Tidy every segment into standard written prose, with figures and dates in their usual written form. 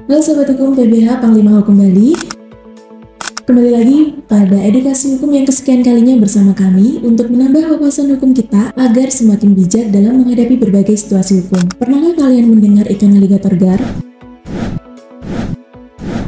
Halo Sobat Hukum PBH Panglima Hukum Bali. Kembali lagi pada edukasi hukum yang kesekian kalinya bersama kami untuk menambah wawasan hukum kita agar semakin bijak dalam menghadapi berbagai situasi hukum. Pernahkah kalian mendengar ikan aligator gar?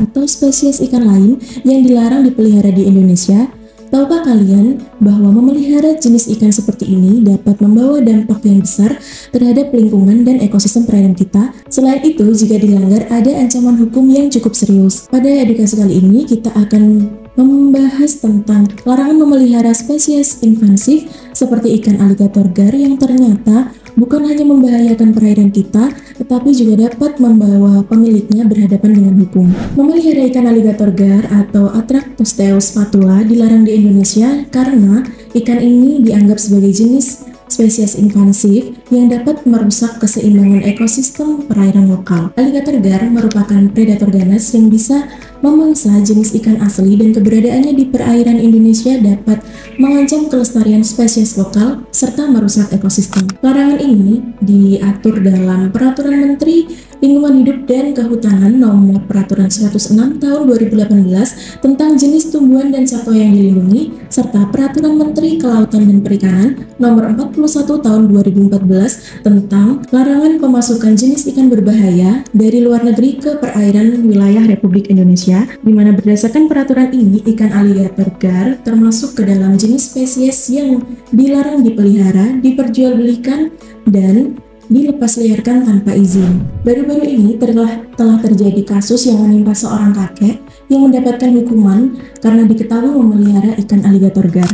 Atau spesies ikan lain yang dilarang dipelihara di Indonesia? Tahukah kalian bahwa memelihara jenis ikan seperti ini dapat membawa dampak yang besar terhadap lingkungan dan ekosistem perairan kita? Selain itu, jika dilanggar ada ancaman hukum yang cukup serius. Pada edukasi kali ini, kita akan membahas tentang larangan memelihara spesies invasif seperti ikan aligator gar yang ternyata bukan hanya membahayakan perairan kita, tetapi juga dapat membawa pemiliknya berhadapan dengan hukum. Memelihara ikan aligator gar atau Atractostheus patula dilarang di Indonesia karena ikan ini dianggap sebagai jenis spesies invasif yang dapat merusak keseimbangan ekosistem perairan lokal. Aligator gar merupakan predator ganas yang bisa memangsa jenis ikan asli dan keberadaannya di perairan Indonesia dapat mengancam kelestarian spesies lokal serta merusak ekosistem. Larangan ini diatur dalam Peraturan Menteri Lingkungan Hidup dan Kehutanan Nomor Peraturan 106 Tahun 2018 tentang jenis tumbuhan dan satwa yang dilindungi serta Peraturan Menteri Kelautan dan Perikanan Nomor 41 Tahun 2014 tentang larangan pemasukan jenis ikan berbahaya dari luar negeri ke perairan wilayah Republik Indonesia, di mana berdasarkan peraturan ini ikan aligator gar termasuk ke dalam jenis spesies yang dilarang dipelihara, diperjualbelikan, dan dilepas liarkan tanpa izin. Baru-baru ini telah terjadi kasus yang menimpa seorang kakek yang mendapatkan hukuman karena diketahui memelihara ikan aligator gar.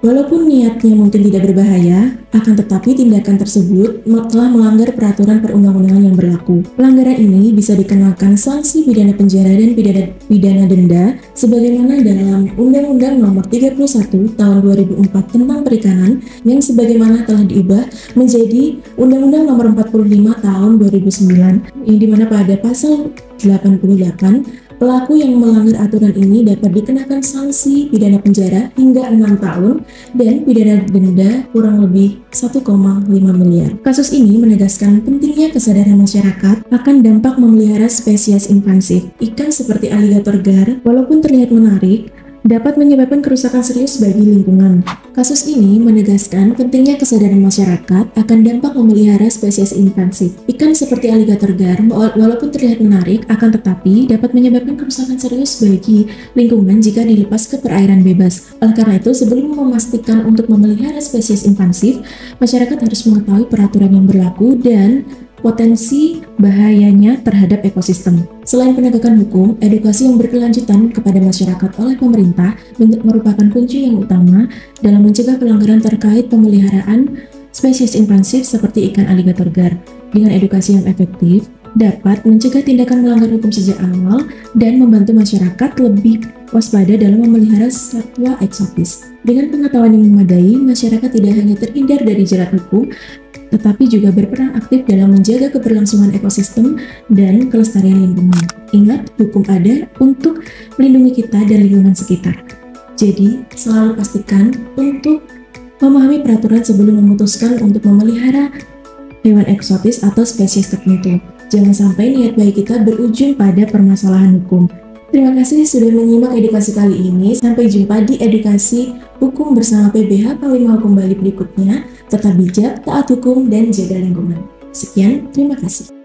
Walaupun niatnya mungkin tidak berbahaya, akan tetapi tindakan tersebut telah melanggar peraturan perundang-undangan yang berlaku. Pelanggaran ini bisa dikenakan sanksi pidana penjara dan pidana denda sebagaimana dalam Undang-Undang Nomor 31 Tahun 2004 tentang Perikanan yang sebagaimana telah diubah menjadi Undang-Undang Nomor 45 Tahun 2009 yang dimana pada pasal 88 pelaku yang melanggar aturan ini dapat dikenakan sanksi pidana penjara hingga 6 tahun dan pidana denda kurang lebih 1,5 miliar. Kasus ini menegaskan pentingnya kesadaran masyarakat akan dampak memelihara spesies invasif. Ikan seperti aligator gar, walaupun terlihat menarik, dapat menyebabkan kerusakan serius bagi lingkungan. Kasus ini menegaskan pentingnya kesadaran masyarakat akan dampak memelihara spesies invasif. Ikan seperti aligator gar, walaupun terlihat menarik, akan tetapi dapat menyebabkan kerusakan serius bagi lingkungan jika dilepas ke perairan bebas. Oleh karena itu, sebelum memastikan untuk memelihara spesies invasif, masyarakat harus mengetahui peraturan yang berlaku dan potensi bahayanya terhadap ekosistem. Selain penegakan hukum, edukasi yang berkelanjutan kepada masyarakat oleh pemerintah merupakan kunci yang utama dalam mencegah pelanggaran terkait pemeliharaan spesies invasif seperti ikan aligator gar. Dengan edukasi yang efektif, dapat mencegah tindakan melanggar hukum sejak awal dan membantu masyarakat lebih waspada dalam memelihara satwa eksotis. Dengan pengetahuan yang memadai, masyarakat tidak hanya terhindar dari jerat hukum, tetapi juga berperan aktif dalam menjaga keberlangsungan ekosistem dan kelestarian lingkungan. Ingat, hukum ada untuk melindungi kita dan lingkungan sekitar. Jadi, selalu pastikan untuk memahami peraturan sebelum memutuskan untuk memelihara hewan eksotis atau spesies tertentu. Jangan sampai niat baik kita berujung pada permasalahan hukum. Terima kasih sudah menyimak edukasi kali ini. Sampai jumpa di edukasi hukum bersama PBH Panglima Hukum Bali berikutnya. Tetap bijak, taat hukum, dan jaga lingkungan. Sekian, terima kasih.